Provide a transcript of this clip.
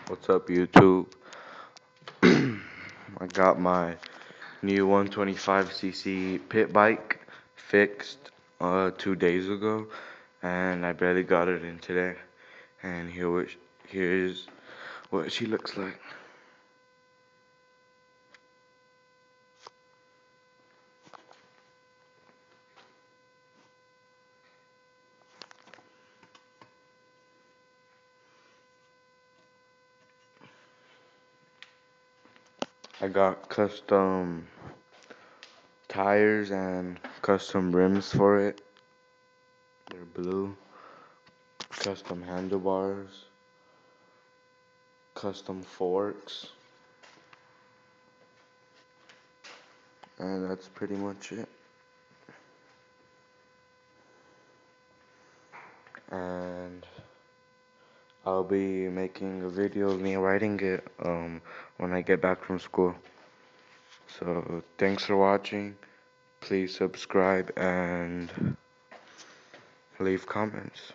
What's up, YouTube? I got my new 125cc pit bike fixed 2 days ago, and I barely got it in today. And here's what she looks like. I got custom tires and custom rims for it. They're blue. Custom handlebars. Custom forks. And that's pretty much it. And I'll be making a video of me riding it when I get back from school. So thanks for watching. Please subscribe and leave comments.